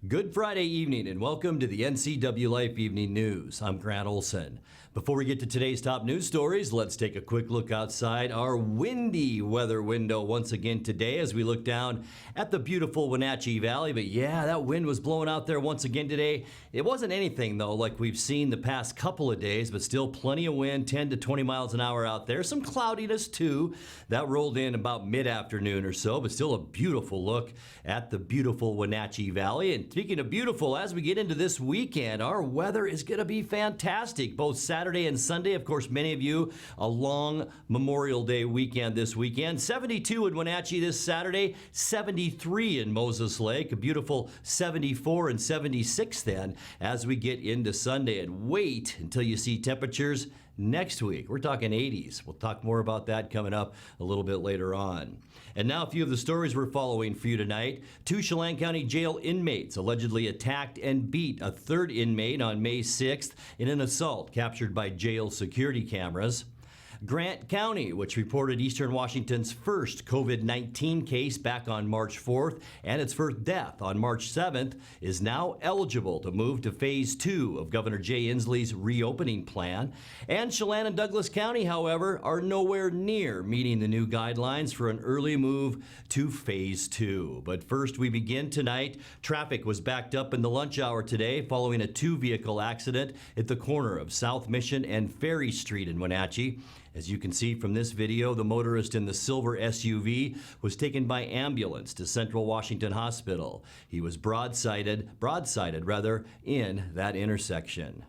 Good Friday evening and welcome to the NCWLIFE Evening News. I'm Grant Olson. Before we get to today's top news stories, let's take a quick look outside our windy weather window once again today as we look down at the beautiful Wenatchee Valley. But yeah, that wind was blowing out there once again today. It wasn't anything though like we've seen the past couple of days, but still plenty of wind, 10 to 20 miles an hour out there. Some cloudiness too. That rolled in about mid-afternoon or so, but still a beautiful look at the beautiful Wenatchee Valley. And speaking of beautiful, as we get into this weekend, our weather is going to be fantastic, both Saturday and Sunday. Of course, many of you, a long Memorial Day weekend this weekend. 72 in Wenatchee this Saturday, 73 in Moses Lake, a beautiful 74 and 76 then as we get into Sunday. And wait until you see temperatures next week. We're talking 80s. We'll talk more about that coming up a little bit later on. And now a few of the stories we're following for you tonight. 2 Chelan County Jail inmates allegedly attacked and beat a third inmate on May 6th in an assault captured by jail security cameras. Grant County, which reported Eastern Washington's first COVID-19 case back on March 4th and its first death on March 7th, is now eligible to move to Phase 2 of Governor Jay Inslee's reopening plan. And Chelan and Douglas County, however, are nowhere near meeting the new guidelines for an early move to Phase 2. But first, we begin tonight. Traffic was backed up in the lunch hour today following a 2-vehicle accident at the corner of South Mission and Ferry Street in Wenatchee. As you can see from this video, the motorist in the silver SUV was taken by ambulance to Central Washington Hospital. He was broadsided in that intersection.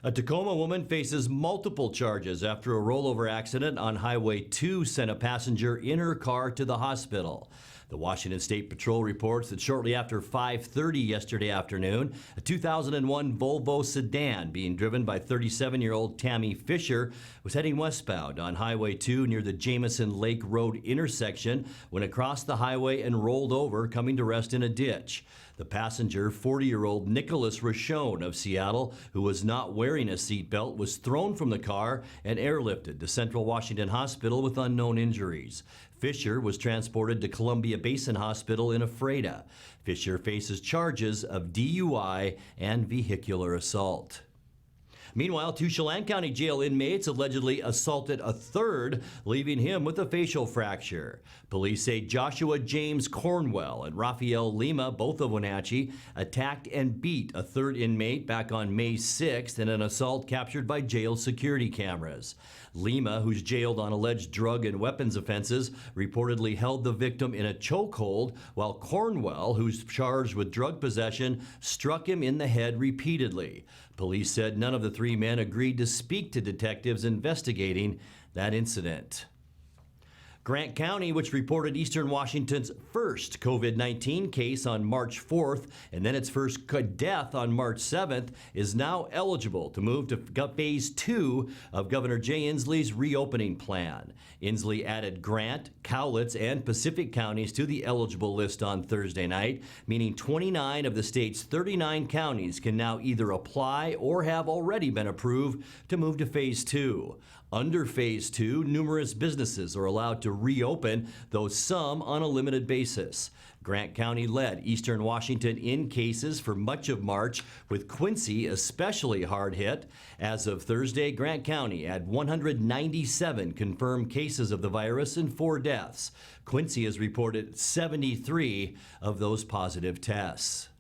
A Tacoma woman faces multiple charges after a rollover accident on Highway 2 sent a passenger in her car to the hospital. The Washington State Patrol reports that shortly after 5:30 yesterday afternoon, a 2001 Volvo sedan being driven by 37-year-old Tammy Fisher was heading westbound on Highway 2 near the Jameson Lake Road intersection when it crossed the highway and rolled over, coming to rest in a ditch. The passenger, 40-year-old Nicholas Rochone of Seattle, who was not wearing a seatbelt, was thrown from the car and airlifted to Central Washington Hospital with unknown injuries. Fisher was transported to Columbia Basin Hospital in Ephrata. Fisher faces charges of DUI and vehicular assault. Meanwhile, 2 Chelan County Jail inmates allegedly assaulted a third, leaving him with a facial fracture. Police say Joshua James Cornwell and Rafael Lima, both of Wenatchee, attacked and beat a third inmate back on May 6th in an assault captured by jail security cameras. Lima, who's jailed on alleged drug and weapons offenses, reportedly held the victim in a chokehold, while Cornwell, who's charged with drug possession, struck him in the head repeatedly. Police said none of the 3 men agreed to speak to detectives investigating that incident. Grant County, which reported Eastern Washington's first COVID-19 case on March 4th and then its first death on March 7th, is now eligible to move to Phase 2 of Governor Jay Inslee's reopening plan. Inslee added Grant, Cowlitz, and Pacific counties to the eligible list on Thursday night, meaning 29 of the state's 39 counties can now either apply or have already been approved to move to Phase 2. Under Phase 2, numerous businesses are allowed to reopen, though some on a limited basis. Grant County led Eastern Washington in cases for much of March, with Quincy especially hard hit. As of Thursday, Grant County had 197 confirmed cases of the virus and 4 deaths. Quincy has reported 73 of those positive tests.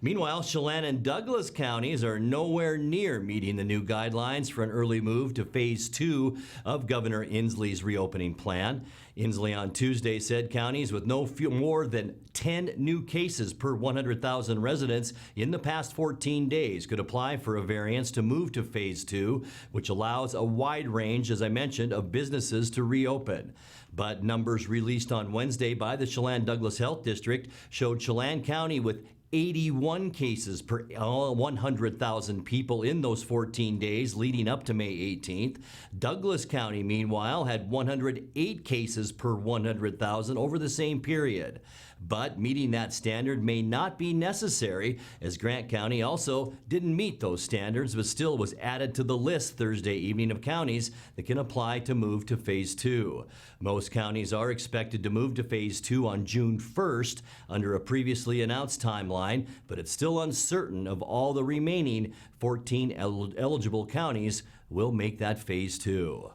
Meanwhile, Chelan and Douglas counties are nowhere near meeting the new guidelines for an early move to Phase 2 of Governor Inslee's reopening plan. Inslee on Tuesday said counties with no more than 10 new cases per 100,000 residents in the past 14 days could apply for a variance to move to Phase 2, which allows a wide range, as I mentioned, of businesses to reopen. But numbers released on Wednesday by the Chelan-Douglas Health District showed Chelan County with 81 cases per 100,000 people in those 14 days leading up to May 18th. Douglas County, meanwhile, had 108 cases per 100,000 over the same period. But meeting that standard may not be necessary, as Grant County also didn't meet those standards, but still was added to the list Thursday evening of counties that can apply to move to Phase 2. Most counties are expected to move to Phase 2 on June 1st under a previously announced timeline, but it's still uncertain of all the remaining 14 eligible counties will make that Phase 2.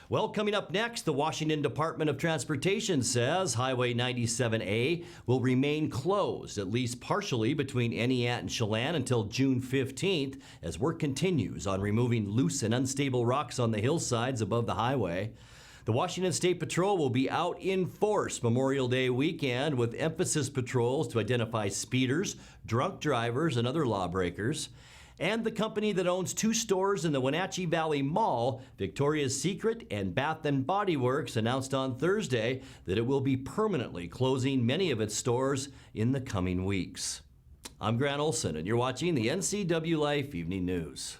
Well, coming up next, the Washington Department of Transportation says Highway 97A will remain closed, at least partially, between Eniat and Chelan until June 15th as work continues on removing loose and unstable rocks on the hillsides above the highway. The Washington State Patrol will be out in force Memorial Day weekend with emphasis patrols to identify speeders, drunk drivers, and other lawbreakers. And the company that owns 2 stores in the Wenatchee Valley Mall, Victoria's Secret and Bath & Body Works, announced on Thursday that it will be permanently closing many of its stores in the coming weeks. I'm Grant Olson, and you're watching the NCWLIFE Evening News.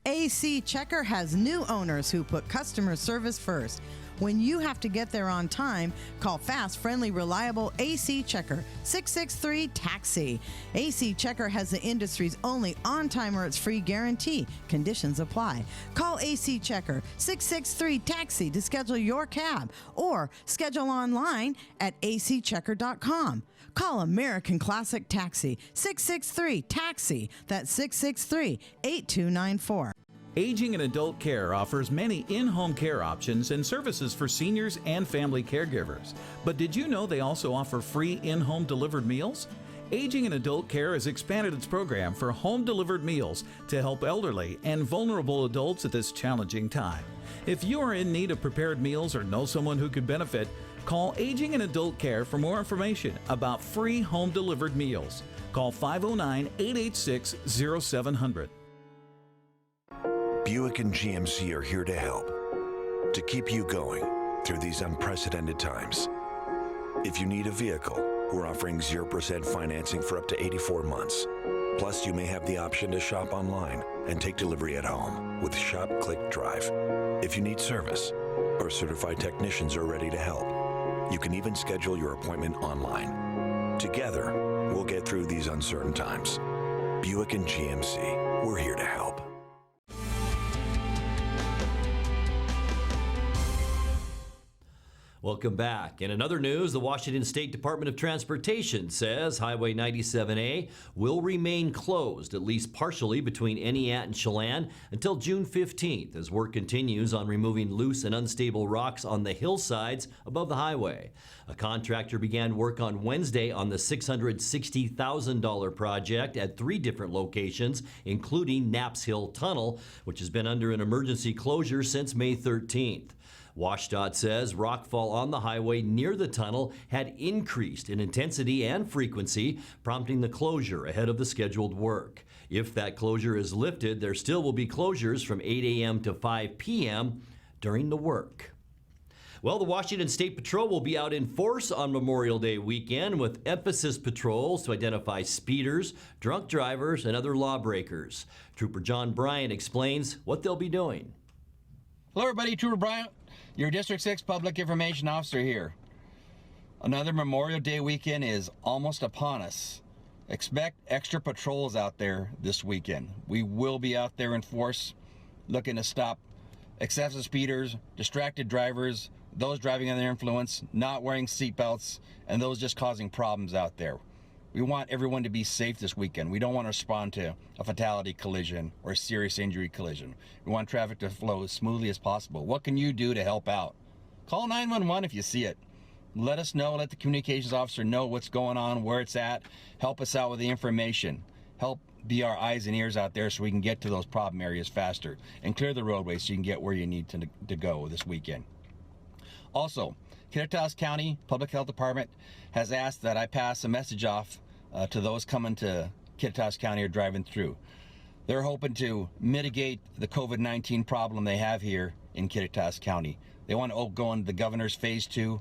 AC Checker has new owners who put customer service first. When you have to get there on time, call fast, friendly, reliable AC Checker, 663-TAXI. AC Checker has the industry's only on-time or it's free guarantee. Conditions apply. Call AC Checker, 663-TAXI to schedule your cab or schedule online at acchecker.com. Call American Classic Taxi, 663-TAXI. That's 663-8294. Aging and Adult Care offers many in-home care options and services for seniors and family caregivers. But did you know they also offer free in-home delivered meals? Aging and Adult Care has expanded its program for home-delivered meals to help elderly and vulnerable adults at this challenging time. If you are in need of prepared meals or know someone who could benefit, call Aging and Adult Care for more information about free home-delivered meals. Call 509-886-0700. Buick and GMC are here to help, to keep you going through these unprecedented times. If you need a vehicle, we're offering 0% financing for up to 84 months. Plus, you may have the option to shop online and take delivery at home with Shop, Click, Drive. If you need service, our certified technicians are ready to help. You can even schedule your appointment online. Together, we'll get through these uncertain times. Buick and GMC, we're here to help. Welcome back. In another news, the Washington State Department of Transportation says Highway 97A will remain closed, at least partially, between Eniat and Chelan until June 15th as work continues on removing loose and unstable rocks on the hillsides above the highway. A contractor began work on Wednesday on the $660,000 project at 3 different locations, including Knapp's Hill Tunnel, which has been under an emergency closure since May 13th. WashDOT says rockfall on the highway near the tunnel had increased in intensity and frequency, prompting the closure ahead of the scheduled work. If that closure is lifted, there still will be closures from 8 a.m. to 5 p.m. during the work. Well, the Washington State Patrol will be out in force on Memorial Day weekend with emphasis patrols to identify speeders, drunk drivers, and other lawbreakers. Trooper John Bryant explains what they'll be doing. Hello everybody, Trooper Bryant, your District 6 Public Information Officer here. Another Memorial Day weekend is almost upon us. Expect extra patrols out there this weekend. We will be out there in force looking to stop excessive speeders, distracted drivers, those driving under influence, not wearing seatbelts, and those just causing problems out there. We want everyone to be safe this weekend. We don't want to respond to a fatality collision or a serious injury collision. We want traffic to flow as smoothly as possible. What can you do to help out? Call 911 if you see it. Let us know, let the communications officer know what's going on, where it's at. Help us out with the information. Help be our eyes and ears out there so we can get to those problem areas faster and clear the roadways so you can get where you need to go this weekend. Also, Kittitas County Public Health Department has asked that I pass a message off to those coming to Kittitas County or driving through. They're hoping to mitigate the COVID-19 problem they have here in Kittitas County. They want to go into the governor's phase 2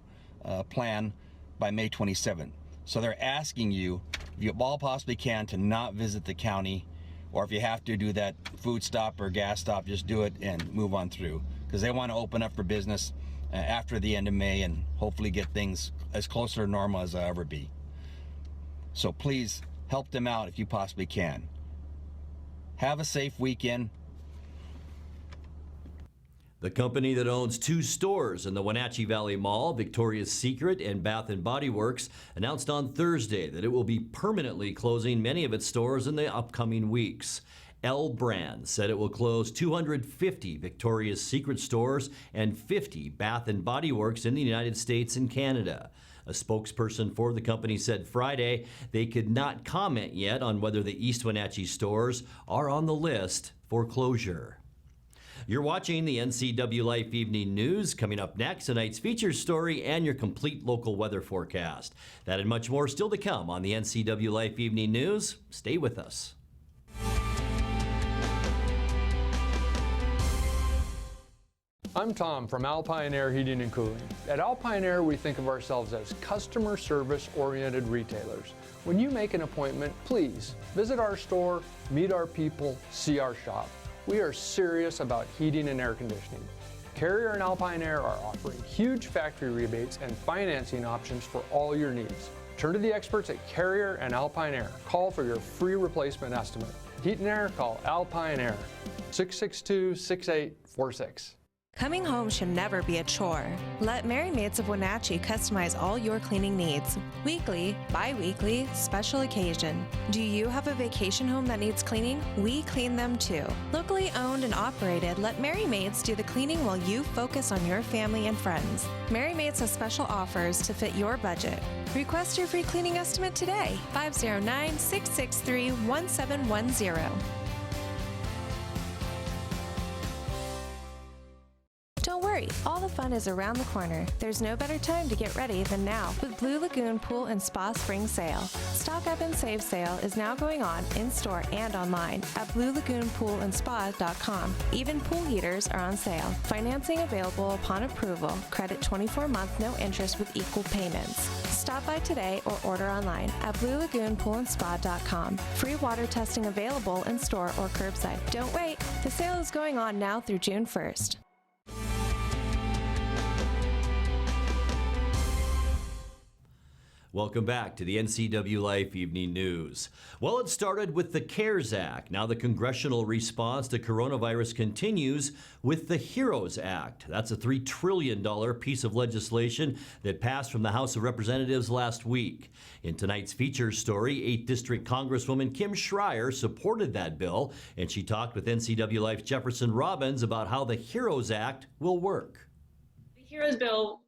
plan by May 27th. So they're asking you, if you all possibly can, to not visit the county, or if you have to do that food stop or gas stop, just do it and move on through. because they want to open up for business after the end of May and hopefully get things as close to normal as they'll ever be. So please help them out if you possibly can. Have a safe weekend. The company that owns 2 stores in the Wenatchee Valley Mall, Victoria's Secret and Bath & Body Works, announced on Thursday that it will be permanently closing many of its stores in the upcoming weeks. L Brands said it will close 250 Victoria's Secret stores and 50 Bath & Body Works in the United States and Canada. A spokesperson for the company said Friday they could not comment yet on whether the East Wenatchee stores are on the list for closure. You're watching the NCWLIFE Evening News. Coming up next, tonight's features story and your complete local weather forecast. That and much more still to come on the NCWLIFE Evening News. Stay with us. I'm Tom from Alpine Air Heating and Cooling. At Alpine Air, we think of ourselves as customer service-oriented retailers. When you make an appointment, please visit our store, meet our people, see our shop. We are serious about heating and air conditioning. Carrier and Alpine Air are offering huge factory rebates and financing options for all your needs. Turn to the experts at Carrier and Alpine Air. Call for your free replacement estimate. Heat and air, call Alpine Air, 662-6846. Coming home should never be a chore. Let Merry Maids of Wenatchee customize all your cleaning needs. Weekly, bi-weekly, special occasion. Do you have a vacation home that needs cleaning? We clean them too. Locally owned and operated, let Merry Maids do the cleaning while you focus on your family and friends. Merry Maids has special offers to fit your budget. Request your free cleaning estimate today, 509-663-1710. Don't worry, all the fun is around the corner. There's no better time to get ready than now with Blue Lagoon Pool and Spa Spring Sale. Stock Up and Save sale is now going on in-store and online at bluelagoonpoolandspa.com. Even pool heaters are on sale. Financing available upon approval. Credit 24-month, no interest with equal payments. Stop by today or order online at bluelagoonpoolandspa.com. Free water testing available in-store or curbside. Don't wait. The sale is going on now through June 1st. Welcome back to the NCWLIFE Evening News. Well, it started with the CARES Act. Now the congressional response to coronavirus continues with the HEROES Act. That's a $3 trillion piece of legislation that passed from the House of Representatives last week. In tonight's features story, 8th District Congresswoman Kim Schreier supported that bill, and she talked with NCWLIFE's Jefferson Robbins about how the HEROES Act will work. The HEROES bill,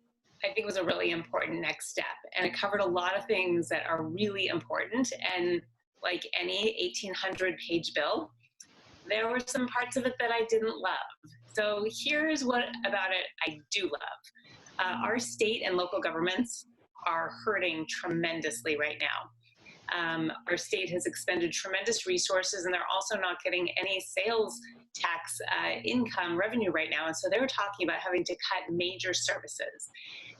I think, was a really important next step, and it covered a lot of things that are really important. And like any 1,800-page bill, there were some parts of it that I didn't love. So here's what about it I do love. Our state and local governments are hurting tremendously right now. Our state has expended tremendous resources, and they're also not getting any sales tax income revenue right now. And so they're talking about having to cut major services.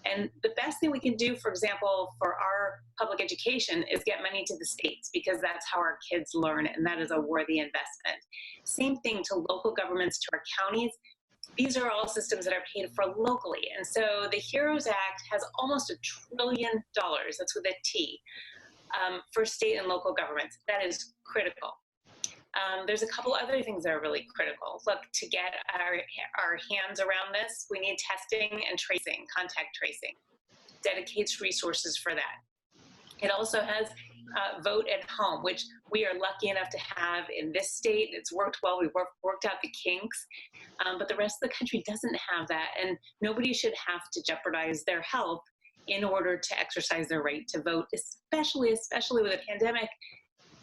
And the best thing we can do, for example, for our public education is get money to the states, because that's how our kids learn, and that is a worthy investment. Same thing to local governments, to our counties. These are all systems that are paid for locally. And so the HEROES Act has almost $1 trillion, that's with a T, for state and local governments. That is critical. There's a couple other things that are really critical. Look, to get our hands around this, we need testing and tracing, contact tracing. Dedicates resources for that. It also has vote at home, which we are lucky enough to have in this state. It's worked well. We've worked out the kinks, but the rest of the country doesn't have that, and nobody should have to jeopardize their health in order to exercise their right to vote, especially with a pandemic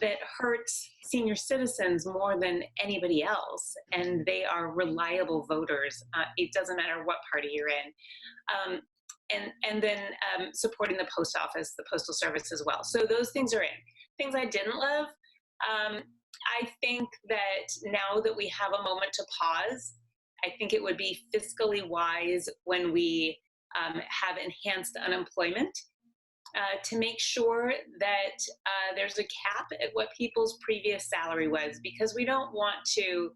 that hurts senior citizens more than anybody else, and they are reliable voters. It doesn't matter what party you're in. And then supporting the post office, the postal service as well. So those things are in. Things I didn't love, I think that now that we have a moment to pause, I think it would be fiscally wise when we have enhanced unemployment to make sure that there's a cap at what people's previous salary was, because we don't want to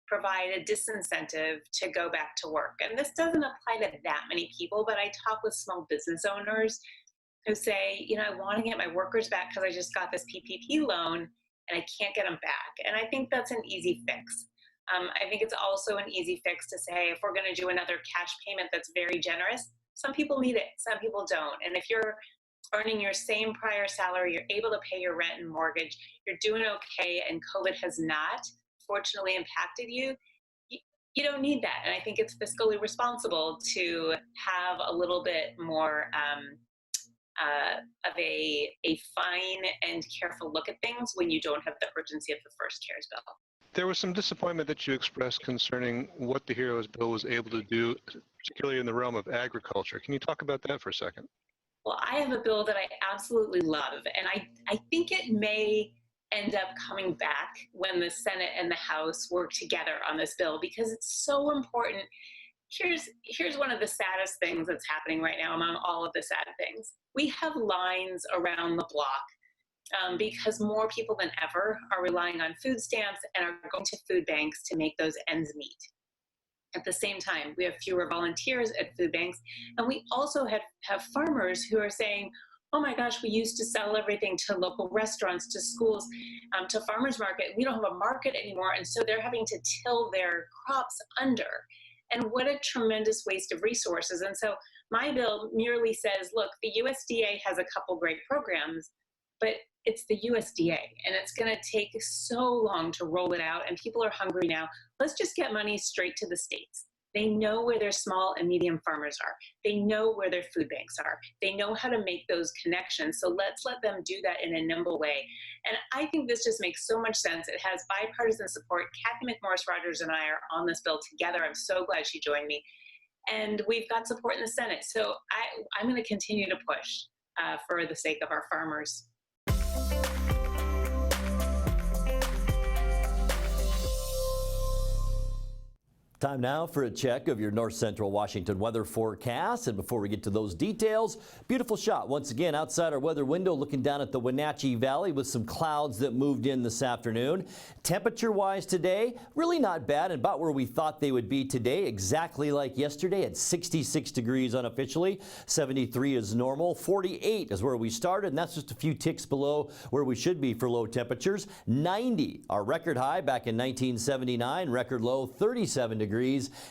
provide a disincentive to go back to work. And this doesn't apply to that many people, but I talk with small business owners who say, I want to get my workers back because I just got this PPP loan and I can't get them back. And I think that's an easy fix. I think it's also an easy fix to say, if we're going to do another cash payment that's very generous, some people need it, some people don't. And if you're earning your same prior salary, you're able to pay your rent and mortgage, you're doing okay, and COVID has not, fortunately, impacted you, you don't need that. And I think it's fiscally responsible to have a little bit more of a fine and careful look at things when you don't have the urgency of the first CARES bill. There was some disappointment that you expressed concerning what the HEROES bill was able to do, particularly in the realm of agriculture. Can you talk about that for a second? Well, I have a bill that I absolutely love, and I think it may end up coming back when the Senate and the House work together on this bill, because it's so important. Here's one of the saddest things that's happening right now among all of the sad things. We have lines around the block because more people than ever are relying on food stamps and are going to food banks to make those ends meet. At the same time, we have fewer volunteers at food banks, and we also have farmers who are saying, oh my gosh, we used to sell everything to local restaurants, to schools, to farmers market. We don't have a market anymore, and so they're having to till their crops under. And what a tremendous waste of resources. And so my bill merely says, look, the USDA has a couple great programs, but it's the USDA, and it's going to take so long to roll it out, and people are hungry now. Let's just get money straight to the states. They know where their small and medium farmers are. They know where their food banks are. They know how to make those connections. So let's let them do that in a nimble way. And I think this just makes so much sense. It has bipartisan support. Kathy McMorris-Rodgers and I are on this bill together. I'm so glad she joined me. And we've got support in the Senate. So I'm going to continue to push for the sake of our farmers. Time now for a check of your north central Washington weather forecast. And before we get to those details, beautiful shot once again outside our weather window looking down at the Wenatchee Valley with some clouds that moved in this afternoon. Temperature wise today, really not bad and about where we thought they would be today, exactly like yesterday at 66 degrees unofficially. 73 is normal. 48 is where we started, and that's just a few ticks below where we should be for low temperatures. 90, our record high back in 1979, record low 37 degrees,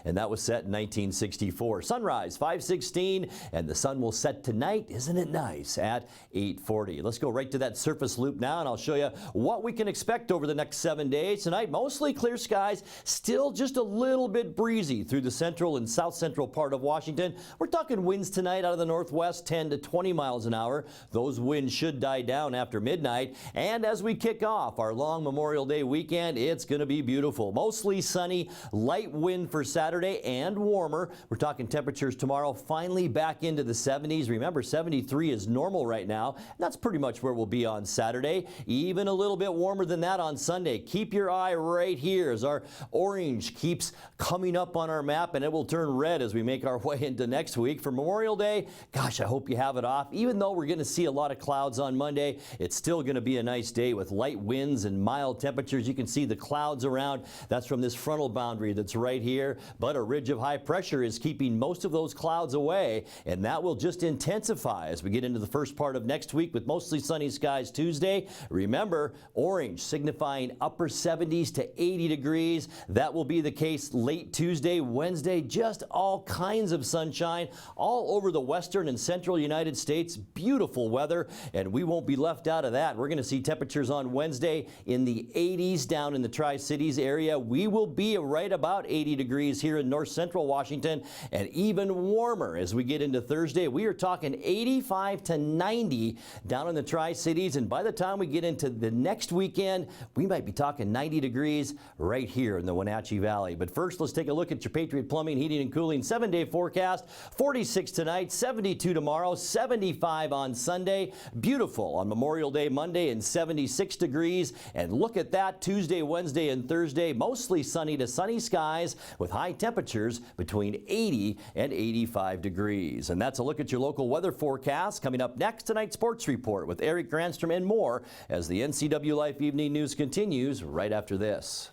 and that was set in 1964. Sunrise 5:16, and the sun will set tonight, isn't it nice, at 8:40. Let's go right to that surface loop now, and I'll show you what we can expect over the next 7 days. Tonight, mostly clear skies, still just a little bit breezy through the central and south central part of Washington. We're talking winds tonight out of the northwest, 10 to 20 miles an hour. Those winds should die down after midnight, and as we kick off our long Memorial Day weekend, it's going to be beautiful. Mostly sunny, light wind for Saturday and warmer. We're talking temperatures tomorrow finally back into the 70s. Remember, 73 is normal right now. And that's pretty much where we'll be on Saturday. Even a little bit warmer than that on Sunday. Keep your eye right here as our orange keeps coming up on our map, and it will turn red as we make our way into next week. For Memorial Day, gosh, I hope you have it off. Even though we're going to see a lot of clouds on Monday, it's still going to be a nice day with light winds and mild temperatures. You can see the clouds around. That's from this frontal boundary that's right here, but a ridge of high pressure is keeping most of those clouds away, and that will just intensify as we get into the first part of next week with mostly sunny skies Tuesday. Remember, orange signifying upper 70s to 80 degrees. That will be the case late Tuesday, Wednesday, just all kinds of sunshine all over the western and central United States. Beautiful weather, and we won't be left out of that. We're going to see temperatures on Wednesday in the 80s down in the Tri-Cities area. We will be right about 80 degrees here in north central Washington, and even warmer as we get into Thursday. We are talking 85 to 90 down in the Tri-Cities, and by the time we get into the next weekend, we might be talking 90 degrees right here in the Wenatchee Valley. But first, let's take a look at your Patriot Plumbing, Heating, and Cooling 7-day forecast. 46 tonight, 72 tomorrow, 75 on Sunday. Beautiful on Memorial Day Monday, and 76 degrees. And look at that, Tuesday, Wednesday, and Thursday, mostly sunny to sunny skies with high temperatures between 80 and 85 degrees. And that's a look at your local weather forecast. Coming up next, tonight's sports report with Eric Granstrom and more as the NCWLIFE Evening News continues right after this.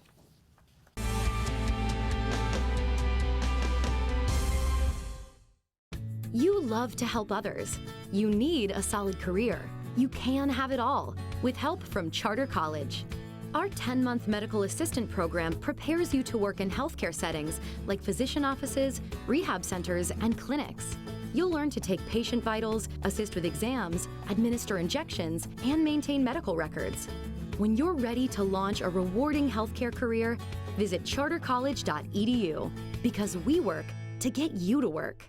You love to help others. You need a solid career. You can have it all with help from Charter College. Our 10-month medical assistant program prepares you to work in healthcare settings like physician offices, rehab centers, and clinics. You'll learn to take patient vitals, assist with exams, administer injections, and maintain medical records. When you're ready to launch a rewarding healthcare career, visit chartercollege.edu because we work to get you to work.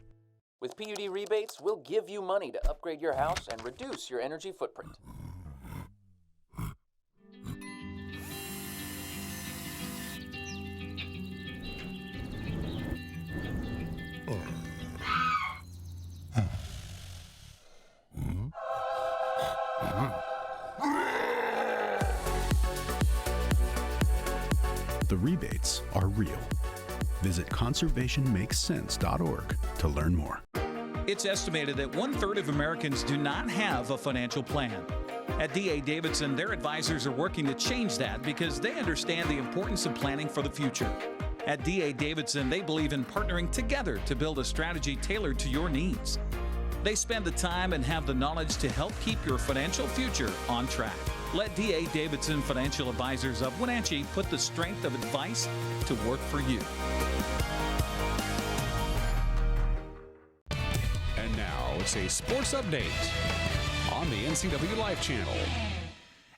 With PUD rebates, we'll give you money to upgrade your house and reduce your energy footprint. The rebates are real. Visit conservationmakessense.org to learn more. It's estimated that 1/3 of Americans do not have a financial plan. At D.A. Davidson, their advisors are working to change that because they understand the importance of planning for the future. At D.A. Davidson, they believe in partnering together to build a strategy tailored to your needs. They spend the time and have the knowledge to help keep your financial future on track. Let D.A. Davidson Financial Advisors of Wenatchee put the strength of advice to work for you. And now it's a sports update on the NCWLIFE channel.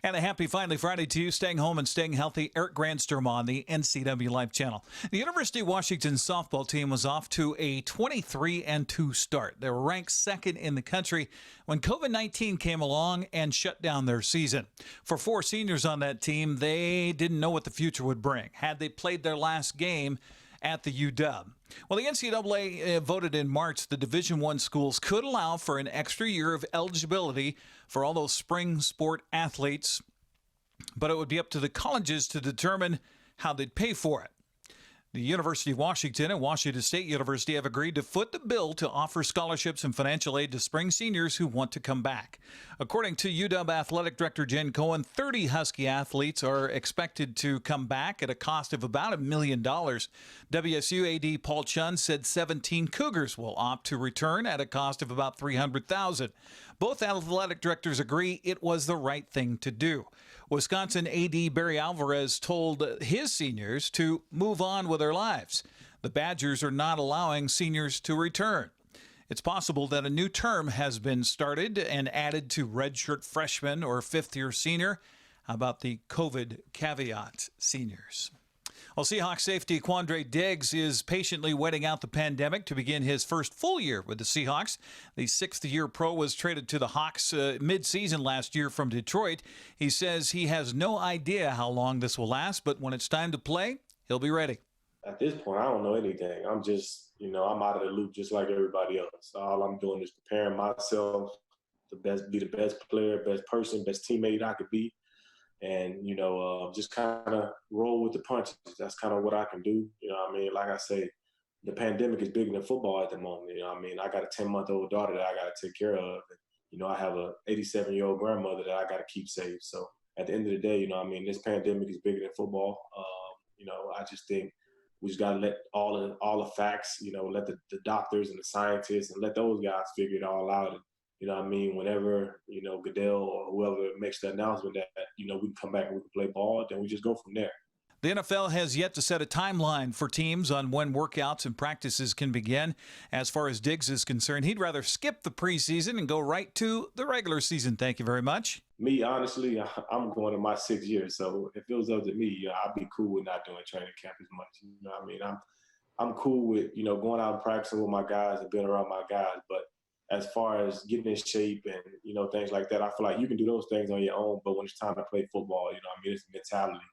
And a happy Finally Friday to you, staying home and staying healthy. Eric Granstrom on the NCWLIFE channel. The University of Washington softball team was off to a 23-2 start. They were ranked second in the country when COVID-19 came along and shut down their season. For 4 seniors on that team, they didn't know what the future would bring had they played their last game at the UW. Well, the NCAA voted in March the Division I schools could allow for an extra year of eligibility for all those spring sport athletes, but it would be up to the colleges to determine how they'd pay for it. The University of Washington and Washington State University have agreed to foot the bill to offer scholarships and financial aid to spring seniors who want to come back. According to UW Athletic Director Jen Cohen, 30 Husky athletes are expected to come back at a cost of about $1 million. WSU AD Paul Chun said 17 Cougars will opt to return at a cost of about $300,000. Both athletic directors agree it was the right thing to do. Wisconsin AD Barry Alvarez told his seniors to move on with their lives. The Badgers are not allowing seniors to return. It's possible that a new term has been started and added to redshirt freshman or fifth-year senior. How about the COVID caveat seniors? Well, Seahawks safety Quandre Diggs is patiently waiting out the pandemic to begin his first full year with the Seahawks. The 6th-year pro was traded to the Hawks mid-season last year from Detroit. He says he has no idea how long this will last, but when it's time to play, he'll be ready. At this point, I don't know anything. I'm just, I'm out of the loop just like everybody else. All I'm doing is preparing myself to be the best player, best person, best teammate I could be. And, just kind of roll with the punches. That's kind of what I can do. Like I say, the pandemic is bigger than football at the moment. I got a 10-month-old daughter that I got to take care of. And, I have a 87-year-old grandmother that I got to keep safe. So at the end of the day, this pandemic is bigger than football. I just think we just got to let all the facts, let the doctors and the scientists and let those guys figure it all out. And, whenever, Goodell or whoever makes the announcement that, we can come back and we can play ball, then we just go from there. The NFL has yet to set a timeline for teams on when workouts and practices can begin. As far as Diggs is concerned, he'd rather skip the preseason and go right to the regular season. Thank you very much. Me, honestly, I'm going to my 6th year. So if it was up to me, I'd be cool with not doing training camp as much. I'm cool with, going out and practicing with my guys and being around my guys. But as far as getting in shape and, things like that, I feel like you can do those things on your own. But when it's time to play football, it's mentality.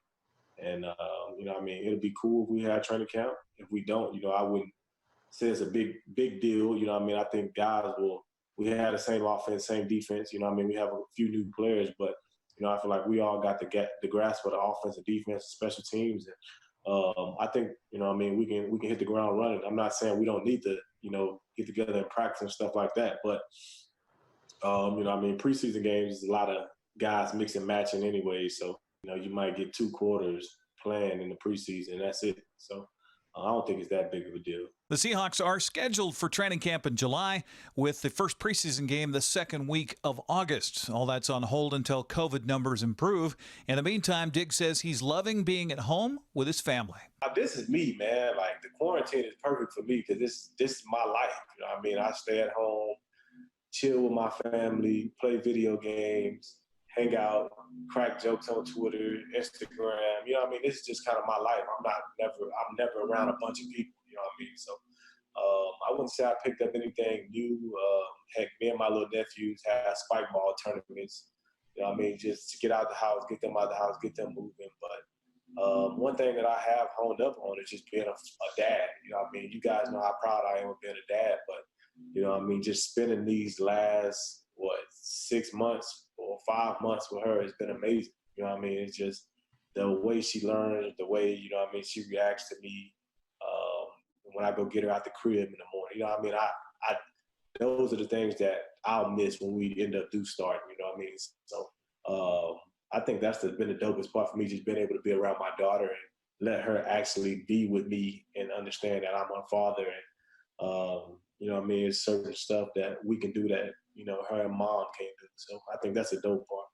And, it'll be cool if we had training camp. If we don't, I wouldn't say it's a big deal. I think guys we had the same offense, same defense. We have a few new players, but, I feel like we all got to get the grasp of the offense and defense, special teams. And I think, we can hit the ground running. I'm not saying we don't need to, get together and practice and stuff like that. But, preseason games is a lot of guys mix and matching anyway. So, you might get 2 quarters playing in the preseason. That's it. So, I don't think it's that big of a deal. The Seahawks are scheduled for training camp in July, with the first preseason game the second week of August. All that's on hold until COVID numbers improve. In the meantime, Diggs says he's loving being at home with his family. This is me, man. Like, the quarantine is perfect for me because this is my life. You know what I mean? I stay at home, chill with my family, play video games, hang out, crack jokes on Twitter, Instagram. You know what I mean? This is just kind of my life. I'm never around a bunch of people. You know what I mean? So I wouldn't say I picked up anything new. Heck, me and my little nephews had spike ball tournaments. You know what I mean? Just to get out the house, get them out the house, get them moving. But one thing that I have honed up on is just being a dad. You know what I mean? You guys know how proud I am of being a dad. But, you know what I mean, just spending these last, 6 months or 5 months with her has been amazing. You know what I mean? It's just the way she learns, the way, you know what I mean, she reacts to me when I go get her out the crib in the morning. You know what I mean? I those are the things that I'll miss when we end up starting, you know what I mean? So I think that's been the dopest part for me, just being able to be around my daughter and let her actually be with me and understand that I'm her father. And, you know what I mean? It's certain stuff that we can do that, you know, her and mom can't do. So I think that's a dope part.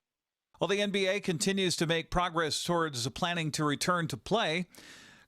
Well, the NBA continues to make progress towards planning to return to play.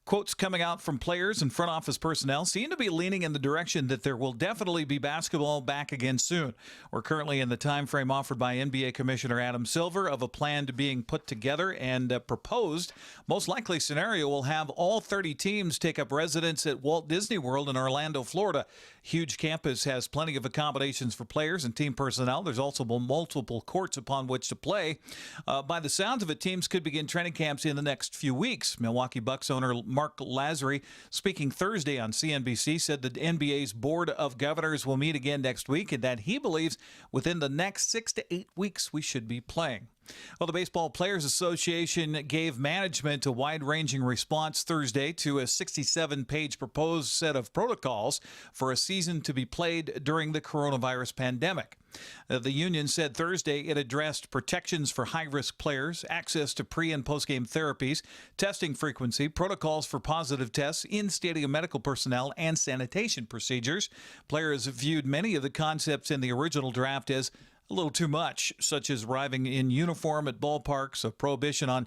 Quotes coming out from players and front office personnel seem to be leaning in the direction that there will definitely be basketball back again soon. We're currently in the time frame offered by NBA Commissioner Adam Silver of a plan to being put together and proposed. Most likely scenario will have all 30 teams take up residence at Walt Disney World in Orlando, Florida. Huge campus has plenty of accommodations for players and team personnel. There's also multiple courts upon which to play. By the sounds of it, teams could begin training camps in the next few weeks. Milwaukee Bucks owner Mark Lazary, speaking Thursday on CNBC, said the NBA's Board of Governors will meet again next week and that he believes within the next 6 to 8 weeks we should be playing. Well, the Baseball Players Association gave management a wide-ranging response Thursday to a 67-page proposed set of protocols for a season to be played during the coronavirus pandemic. The union said Thursday it addressed protections for high-risk players, access to pre- and post-game therapies, testing frequency, protocols for positive tests, in-stadium medical personnel, and sanitation procedures. Players viewed many of the concepts in the original draft as a little too much, such as arriving in uniform at ballparks, a prohibition on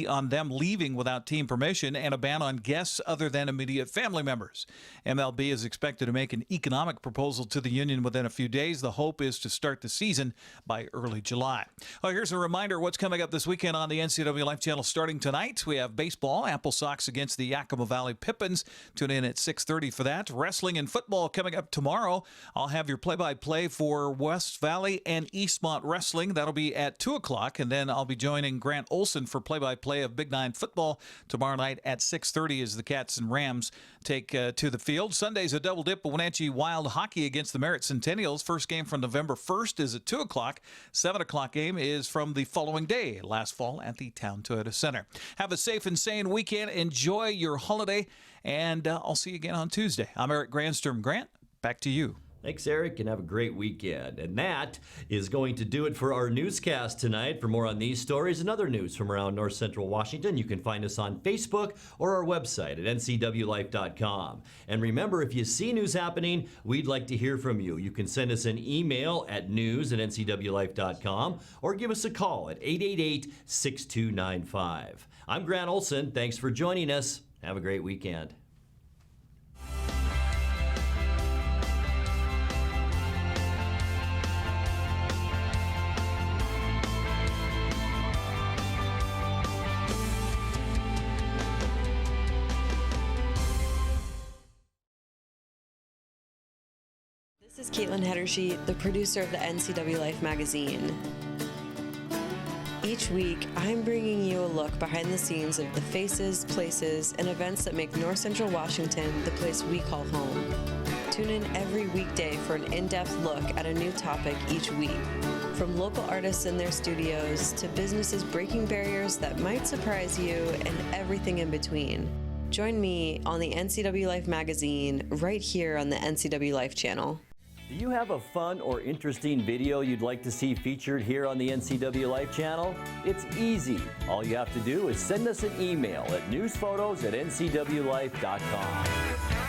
on them leaving without team permission, and a ban on guests other than immediate family members. MLB is expected to make an economic proposal to the union within a few days. The hope is to start the season by early July. Well, here's a reminder what's coming up this weekend on the NCWLIFE channel starting tonight. We have baseball, Apple Sox against the Yakima Valley Pippins. Tune in at 6:30 for that. Wrestling and football coming up tomorrow. I'll have your play-by-play for West Valley and Eastmont Wrestling. That'll be at 2 o'clock, and then I'll be joining Grant Olson for play-by-play of Big Nine football tomorrow night at 6:30 as the Cats and Rams take to the field. Sunday's a double dip of Wenatchee Wild Hockey against the Merritt Centennials. First game from November 1st is at 2 o'clock. 7 o'clock game is from the following day, last fall at the Town Toyota Center. Have a safe and sane weekend. Enjoy your holiday, and I'll see you again on Tuesday. I'm Eric Granstrom. Grant, back to you. Thanks, Eric, and have a great weekend. And that is going to do it for our newscast tonight. For more on these stories and other news from around North Central Washington, you can find us on Facebook or our website at ncwlife.com. And remember, if you see news happening, we'd like to hear from you. You can send us an email at news@ncwlife.com or give us a call at 888-6295. I'm Grant Olson. Thanks for joining us. Have a great weekend. This is Caitlin Hedershe, the producer of the NCWLIFE magazine. Each week, I'm bringing you a look behind the scenes of the faces, places, and events that make North Central Washington the place we call home. Tune in every weekday for an in-depth look at a new topic each week. From local artists in their studios to businesses breaking barriers that might surprise you and everything in between. Join me on the NCWLIFE magazine right here on the NCWLIFE channel. Do you have a fun or interesting video you'd like to see featured here on the NCWLIFE channel? It's easy. All you have to do is send us an email at newsphotos@ncwlife.com.